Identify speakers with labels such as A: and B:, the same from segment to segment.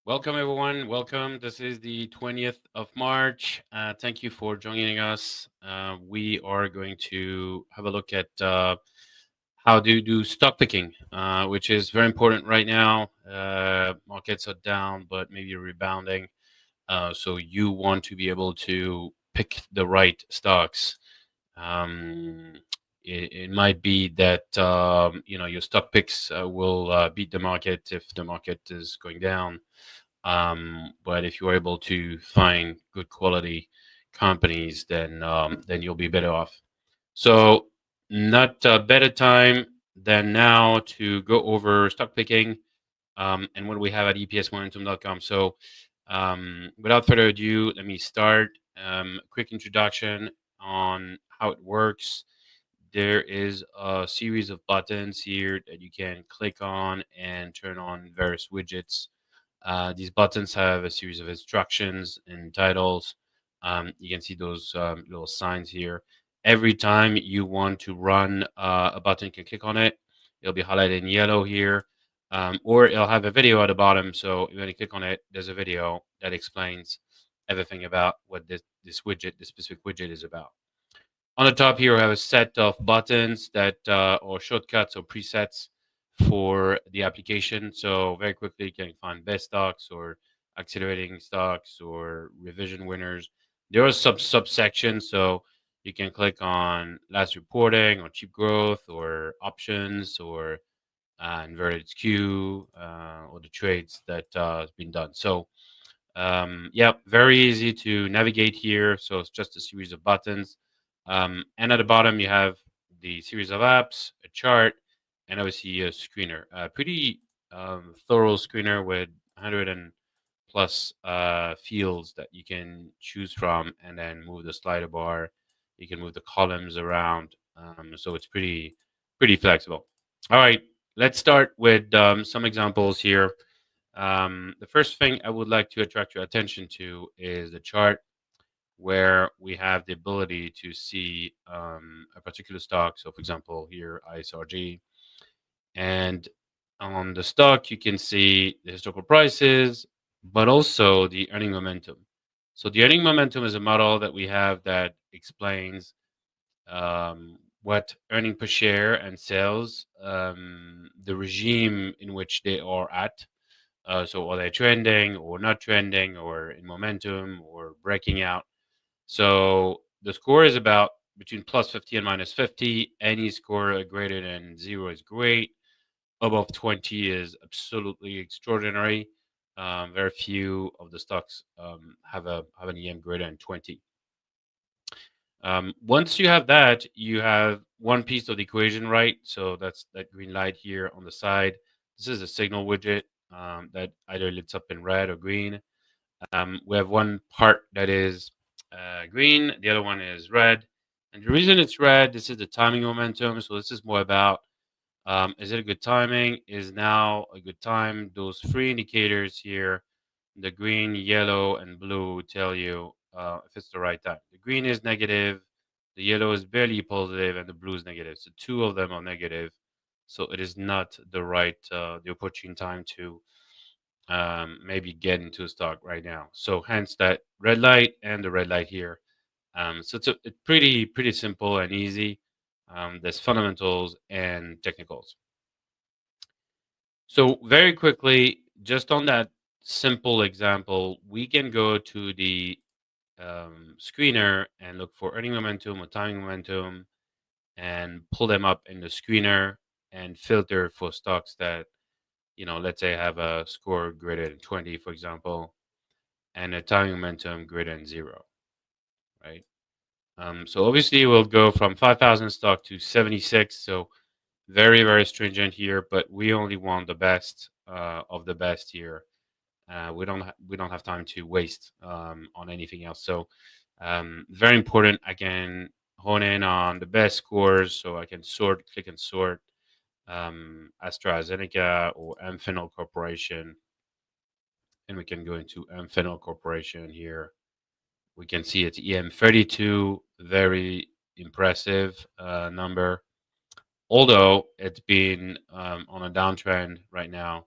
A: Welcome, everyone. Welcome. This is the 20th of March. Thank you for joining us. We are going to have a look at how to do stock picking, which is very important right now. Markets are down, but maybe rebounding. So you want to be able to pick the right stocks. Um, it might be that your stock picks will beat the market if the market is going down. But if you're able to find good quality companies, then you'll be better off. So, not a better time than now to go over stock picking and what we have at EPSmomentum.com. So, without further ado, let me start. Quick introduction on how it works. There is a series of buttons here that you can click on and turn on various widgets. These buttons have a series of instructions and titles. You can see those little signs here. Every time you want to run a button, you can click on it. It'll be highlighted in yellow here, or it'll have a video at the bottom. So when you click on it, there's a video that explains everything about what this widget, this specific widget, is about. On the top here, we have a set of buttons that or shortcuts or presets for the application. So very quickly, you can find best stocks or accelerating stocks or revision winners. There are subsections, so you can click on last reporting or cheap growth or options or inverted skew or the trades that has been done. So yeah, very easy to navigate here. So it's just a series of buttons. And at the bottom, you have the series of apps, a chart, and obviously a screener. A pretty thorough screener with 100 and plus fields that you can choose from, and then move the slider bar. You can move the columns around. So it's pretty flexible. All right, let's start with some examples here. The first thing I would like to attract your attention to is the chart where we have the ability to see a particular stock. So, for example, here ISRG, and on the stock you can see the historical prices, but also the earning momentum. So, the earning momentum is a model that we have that explains what earning per share and sales, the regime in which they are at. So are they trending or not trending or in momentum or breaking out? So the score is about between plus 50 and minus 50. Any score greater than 0 is great. Above 20 is absolutely extraordinary. Very few of the stocks have an EM greater than 20. Once you have that, you have one piece of the equation right. So that's that green light here on the side. This is a signal widget that either lights up in red or green. We have one part that is green, the other one is red. And the reason it's red, this is the timing momentum. So this is more about is it a good timing? Is now a good time? Those three indicators here, the green, yellow, and blue, tell you if it's the right time. The green is negative, the yellow is barely positive, and the blue is negative. So two of them are negative. So it is not the opportune time to maybe get into a stock right now. So hence that red light and the red light here. So it's pretty simple and easy. There's fundamentals and technicals. So very quickly, just on that simple example, we can go to the screener and look for earning momentum or timing momentum and pull them up in the screener and filter for stocks that, let's say have a score greater than 20, for example, and a timing momentum greater than 0, right? So obviously we'll go from 5,000 stock to 76. So very stringent here, but we only want the best of the best here. We don't have time to waste on anything else. So very important. I can hone in on the best scores, so I can click and sort AstraZeneca or Amphenol Corporation, and we can go into Amphenol Corporation here. We can see it's EM32, very impressive number. Although it's been on a downtrend right now,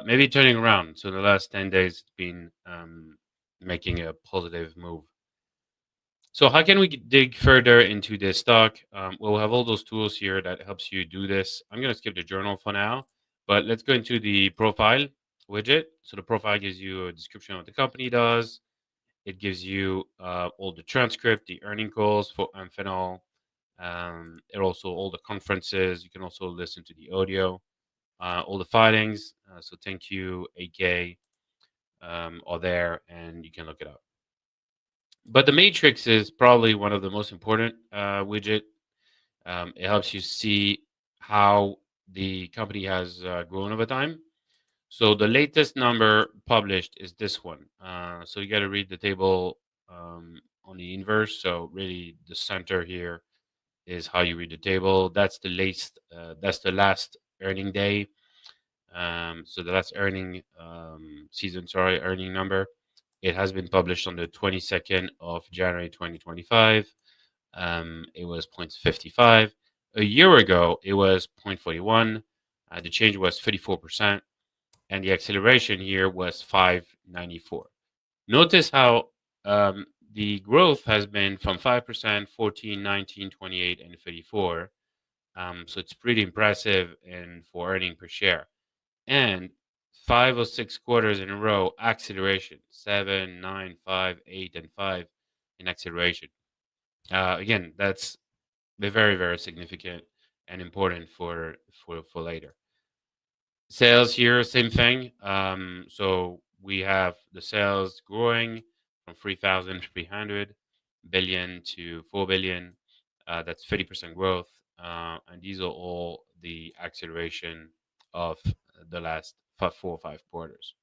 A: maybe turning around. So the last 10 days, it's been making a positive move. So how can we dig further into this stock? We'll have all those tools here that helps you do this. I'm going to skip the journal for now, but let's go into the profile widget. So the profile gives you a description of what the company does. It gives you all the transcript, the earning calls for Amphenol, and also all the conferences. You can also listen to the audio, all the filings. So thank you, AK, are there, and you can look it up. But the matrix is probably one of the most important widget. It helps you see how the company has grown over time. So the latest number published is this one. So you got to read the table on the inverse. So really, the center here is how you read the table. That's the latest. That's the last earning day. So the last earning season, sorry, earning number. It has been published on the 22nd of January 2025. It was 0.55. A year ago, it was 0.41. The change was 34%, and the acceleration here was 594. Notice how the growth has been from 5%, 14, 19, 28, and 34. So it's pretty impressive and for earning per share. And 5 or 6 quarters in a row, acceleration 7, 9, 5, 8, and 5 in acceleration. Again, that's very, very significant and important for later. Sales here, same thing. So we have the sales growing from 3,300 billion to 4 billion. That's 30% growth. And these are all the acceleration of the last 4 or 5 quarters.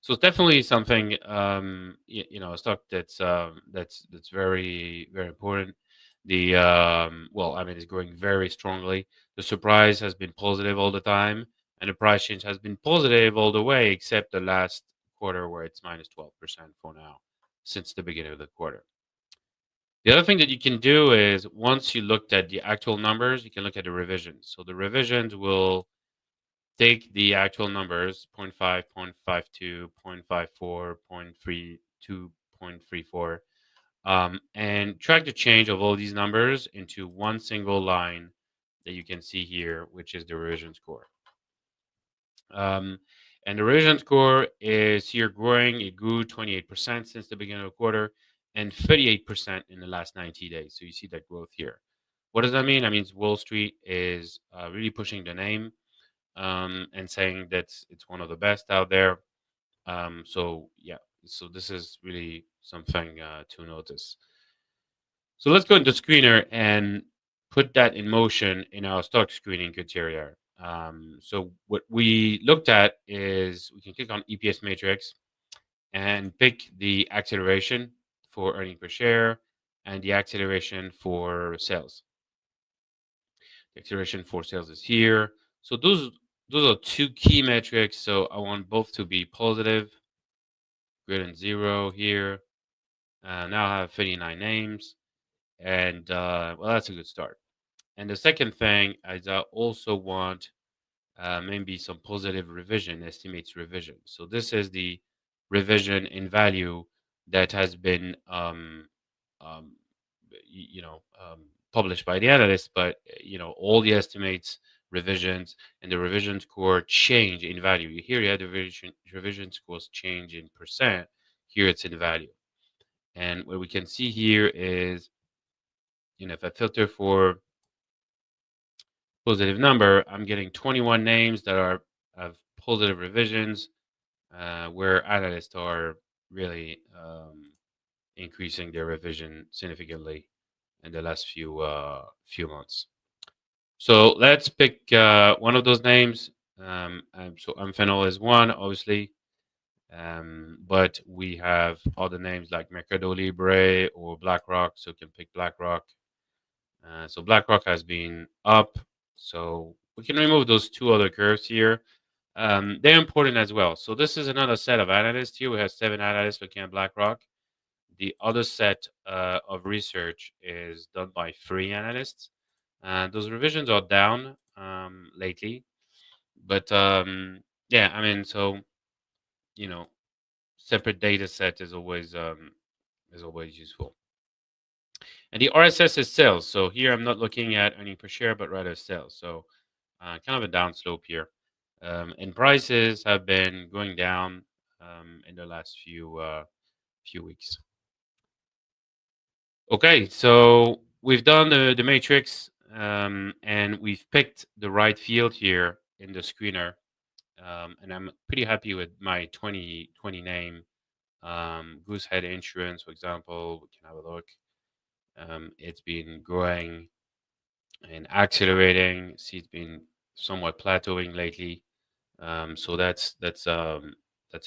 A: So it's definitely something, a stock that's very, very important. The well, I mean, it's growing very strongly. The surprise has been positive all the time, and the price change has been positive all the way, except the last quarter where it's minus 12% for now, since the beginning of the quarter. The other thing that you can do is once you looked at the actual numbers, you can look at the revisions. So the revisions will take the actual numbers 0.5, 0.52, 0.54, 0.32, 0.34, and track the change of all these numbers into one single line that you can see here, which is the revision score. Um, and the revision score is here growing. It grew 28% since the beginning of the quarter and 38% in the last 90 days. So you see that growth here. What does that mean? That means Wall Street is really pushing the name and saying that it's one of the best out there. So yeah, so this is really something to notice. So let's go into screener and put that in motion in our stock screening criteria. So what we looked at is we can click on EPS matrix and pick the acceleration for earning per share and the acceleration for sales. The acceleration for sales is here. So those are two key metrics. So I want both to be positive, greater than 0 here. Now I have 39 names, and well, that's a good start. And the second thing is I also want maybe some positive revision, estimates revision. So this is the revision in value that has been um, published by the analyst, but all the estimates, revisions, and the revision score change in value. Here you have the revision scores change in percent. Here it's in value. And what we can see here is, if I filter for positive number, I'm getting 21 names that are of positive revisions, where analysts are really increasing their revision significantly in the last few months. So let's pick one of those names. So Amphenol is one, obviously, but we have other names like Mercado Libre or BlackRock. So you can pick BlackRock. So BlackRock has been up. So we can remove those two other curves here. They're important as well. So this is another set of analysts here. We have 7 analysts looking at BlackRock. The other set of research is done by 3 analysts. Those revisions are down lately. But yeah, I mean, so you know, separate data set is always useful. And the RSS is sales. So here I'm not looking at earning per share, but rather sales. So kind of a downslope here. And prices have been going down in the last few weeks. Okay, so we've done the matrix, and we've picked the right field here in the screener. And I'm pretty happy with my 2020 name. Goosehead Insurance, for example, we can have a look. It's been growing and accelerating. See, it's been somewhat plateauing lately. So that's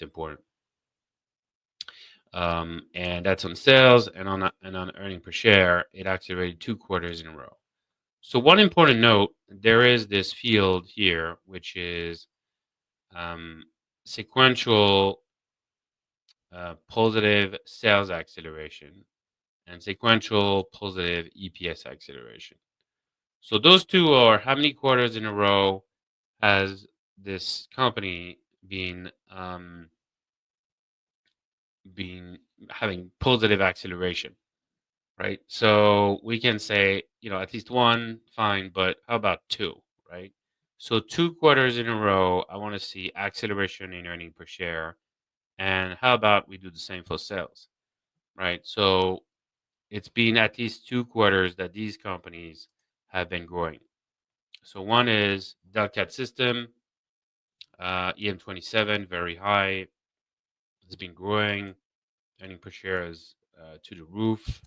A: important. And that's on sales and on earning per share. It accelerated 2 quarters in a row. So one important note: there is this field here, which is um, sequential positive sales acceleration and sequential positive EPS acceleration. So those two are how many quarters in a row has this company been having positive acceleration, right? So we can say, at least one, fine, but how about two, right? So 2 quarters in a row, I want to see acceleration in earning per share. And how about we do the same for sales, right? So it's been at least 2 quarters that these companies have been growing. So one is Delcat System, EM27, very high. It's been growing. Earning per share is to the roof.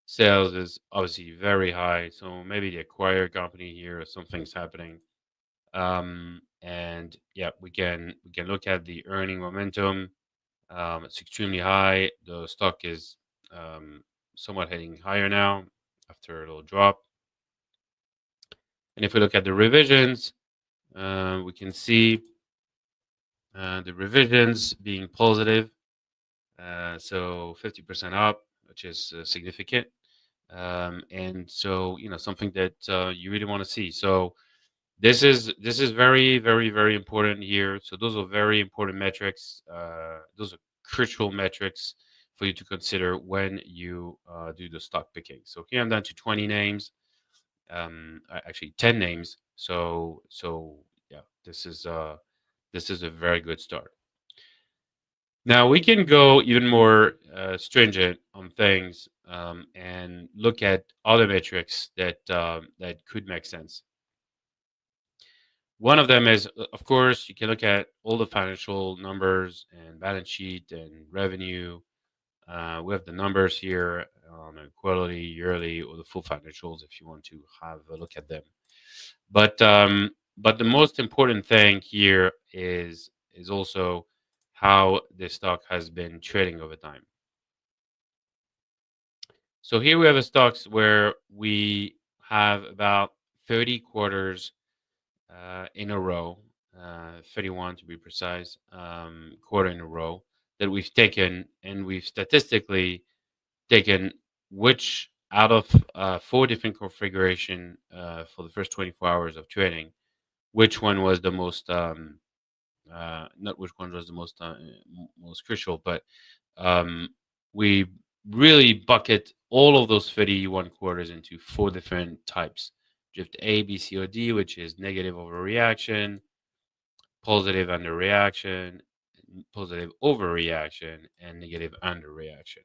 A: Sales is obviously very high. So maybe the acquired company here or something's happening. And yeah, we can look at the earning momentum. It's extremely high. The stock is somewhat heading higher now after a little drop. And if we look at the revisions, we can see the revisions being positive. So 50% up, which is significant. And so, something that you really want to see. So this is very, very, very important here. So those are very important metrics. Those are crucial metrics for you to consider when you do the stock picking. So here I'm down to 20 names, actually 10 names. So yeah, this is a very good start. Now we can go even more stringent on things and look at other metrics that could make sense. One of them is, of course, you can look at all the financial numbers and balance sheet and revenue. We have the numbers here on a quarterly, yearly, or the full financials if you want to have a look at them. But the most important thing here is also how the stock has been trading over time. So here we have a stocks where we have about 30 quarters in a row, 31 to be precise, quarter in a row that we've taken, and we've statistically taken which out of four different configuration for the first 24 hours of trading, which one was the most, not which one was the most crucial, but um, we really bucket all of those 31 quarters into four different types: drift A, B, C, or D, which is negative overreaction, positive underreaction, positive overreaction, and negative underreaction.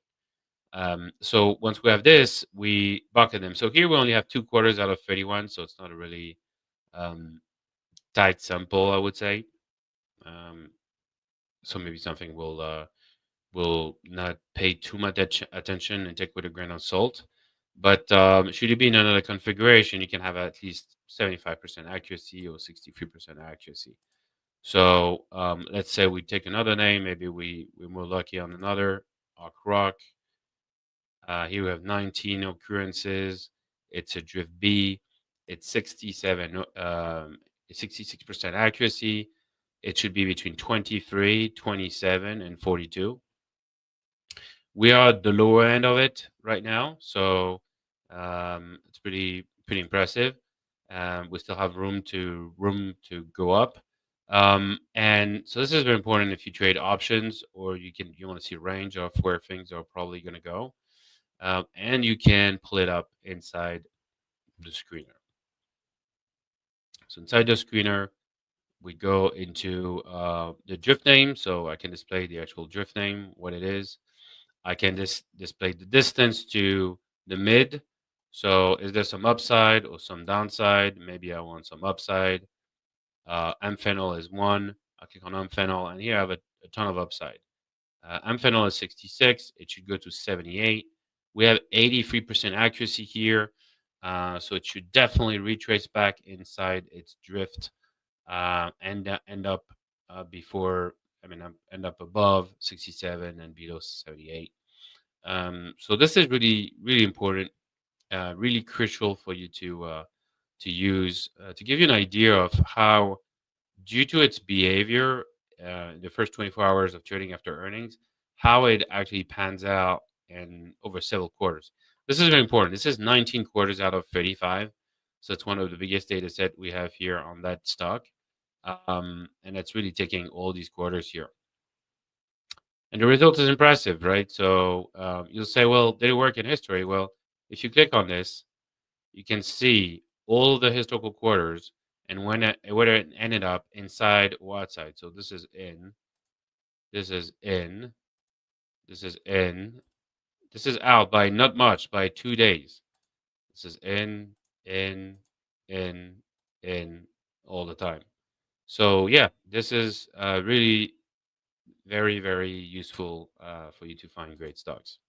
A: So once we have this, we bucket them. So here we only have 2 quarters out of 31, so it's not a really um, tight sample, I would say. Um, so maybe something will not pay too much attention and take with a grain of salt. But should you be in another configuration, you can have at least 75% accuracy or 63% accuracy. So let's say we take another name. Maybe we're more lucky on another, Arc Rock. Here we have 19 occurrences. It's a drift B. It's 66% accuracy. It should be between 23, 27, and 42. We are at the lower end of it right now, so it's pretty impressive. We still have room to go up. And so this is very important if you trade options, or you want to see a range of where things are probably going to go, and you can pull it up inside the screener. So inside the screener, we go into the drift name, so I can display the actual drift name, what it is. I can display the distance to the mid. So is there some upside or some downside? Maybe I want some upside. Amphenol is 1. I click on Amphenol, and here I have a ton of upside. Amphenol is 66. It should go to 78. We have 83% accuracy here. So it should definitely retrace back inside its drift, and end up before, end up above 67 and below 78. So this is really, really important, really crucial for you to use, to give you an idea of how, due to its behavior, the first 24 hours of trading after earnings, how it actually pans out and over several quarters. This is very important. This is 19 quarters out of 35. So it's one of the biggest data set we have here on that stock. And it's really taking all these quarters here. And the result is impressive, right? So you'll say, well, did it work in history? Well, if you click on this, you can see all the historical quarters and whether it ended up inside or outside. So this is in, this is in, this is in, this is out by not much, by 2 days. This is in, in, in all the time. So yeah, this is really very, very useful for you to find great stocks.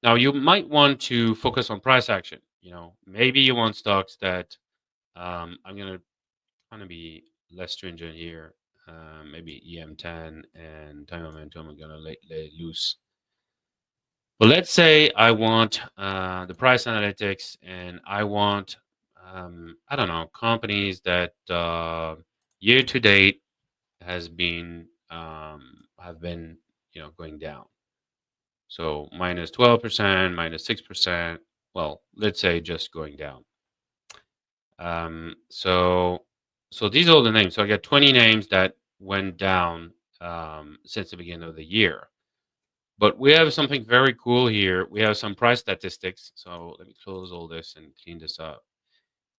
A: Now, you might want to focus on price action. Maybe you want stocks that, I'm going to kind of be less stringent here. Maybe EM10 and time momentum, I'm going to let it loose. But let's say I want the price analytics, and I want, I don't know, companies that year to date have been going down. So minus 12%, minus 6%. Well, let's say just going down. So these are all the names. So I got 20 names that went down since the beginning of the year. But we have something very cool here. We have some price statistics. So let me close all this and clean this up.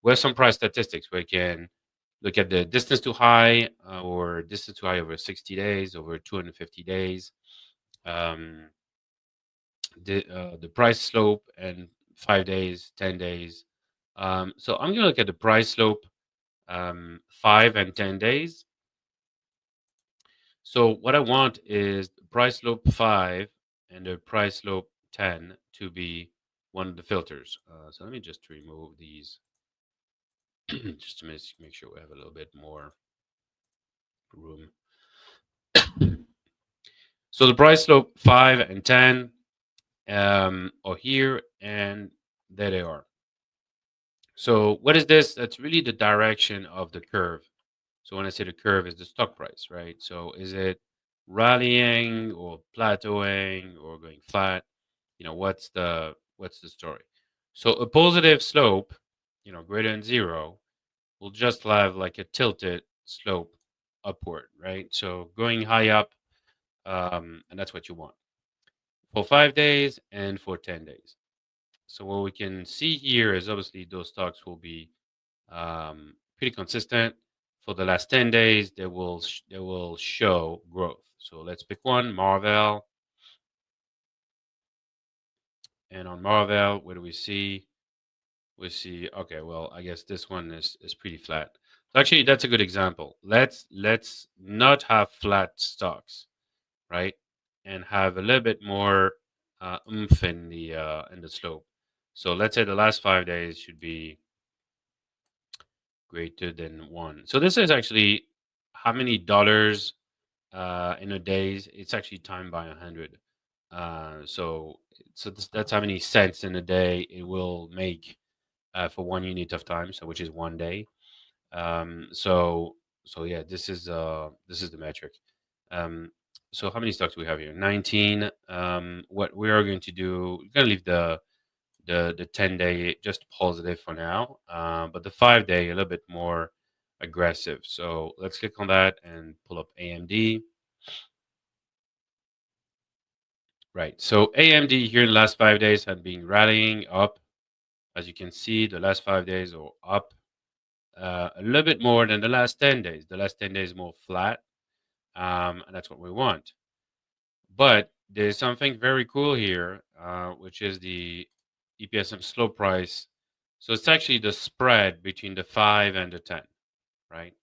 A: We have some price statistics where you can look at the distance to high, or distance to high over 60 days, over 250 days. The price slope and 5 days, 10 days. So I'm going to look at the price slope 5 and 10 days. So what I want is the price slope 5 and the price slope 10 to be one of the filters. So let me just remove these just to make sure we have a little bit more room. So the price slope 5 and 10 are here, and there they are. So what is this? That's really the direction of the curve. So when I say the curve is the stock price, right? So is it rallying or plateauing or going flat? What's the story? So a positive slope, greater than 0, will just have like a tilted slope upward, right? So going high up, and that's what you want for 5 days and for 10 days. So what we can see here is obviously those stocks will be pretty consistent. For the last 10 days, they will show growth. So let's pick one, Marvell. And on Marvell, what do we see? We see, okay, well, I guess this one is pretty flat. So actually, that's a good example. Let's not have flat stocks, right? And have a little bit more oomph in the slope. So let's say the last 5 days should be greater than 1. So this is actually how many dollars in a days. It's actually timed by 100. So that's how many cents in a day it will make for 1 unit of time. So which is 1 day. So yeah, this is the metric. So how many stocks do we have here? 19. What we are going to do, we're going to leave The 10-day just positive for now, but the 5-day a little bit more aggressive. So let's click on that and pull up AMD. Right. So AMD here in the last 5 days had been rallying up. As you can see, the last 5 days are up a little bit more than the last 10 days. The last 10 days more flat, and that's what we want. But there's something very cool here, which is the EPS slow price. So it's actually the spread between the 5 and the 10, right?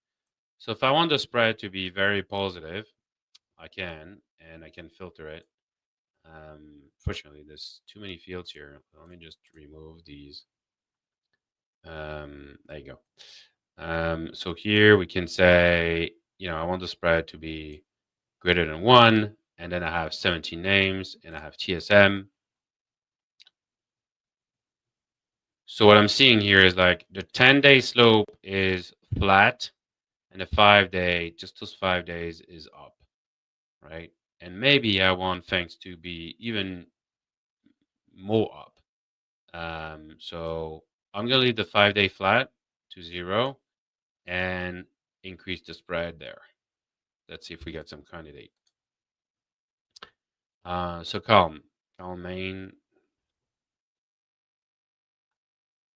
A: So if I want the spread to be very positive, I can, and I can filter it. Fortunately, there's too many fields here. Let me just remove these. There you go. So here we can say, I want the spread to be greater than 1, and then I have 17 names, and I have TSM. So what I'm seeing here is like the 10-day slope is flat, and the 5-day, just those 5 days, is up, right? And maybe I want things to be even more up. So I'm going to leave the 5-day flat to 0 and increase the spread there. Let's see if we get some candidate. So calm main.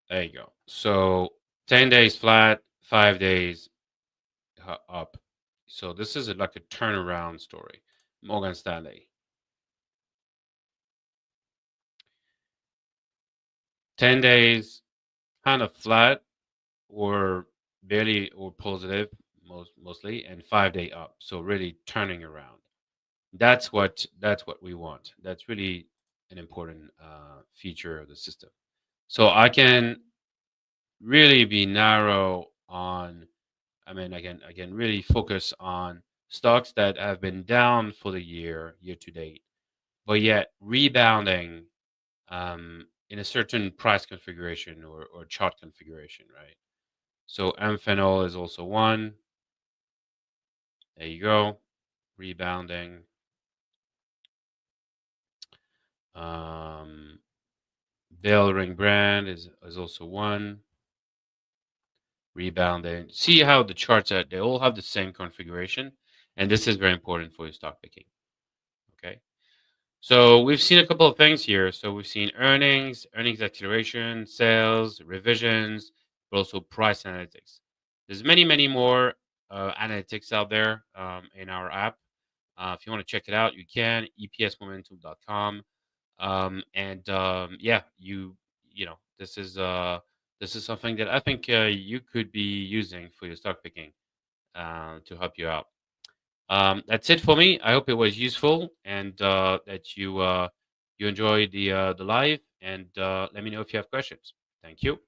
A: There you go. So 10 days flat, 5 days up. So this is like a turnaround story. Morgan Stanley. 10 days kind of flat or barely or positive mostly, and 5-day up. So really turning around. That's what we want. That's really an important feature of the system. So I can really be narrow on. I can really focus on stocks that have been down for the year to date, but yet rebounding in a certain price configuration or chart configuration, right? So Amphenol is also one. There you go, rebounding. Bell Ring brand is also one. Rebounding. See how the charts are, they all have the same configuration. And this is very important for your stock picking. Okay. So we've seen a couple of things here. So we've seen earnings acceleration, sales, revisions, but also price analytics. There's many, many more analytics out there in our app. If you want to check it out, you can, epsmomentum.com. Yeah, this is something that I think you could be using for your stock picking to help you out. That's it for me. I hope it was useful and that you enjoyed the live. And let me know if you have questions. Thank you.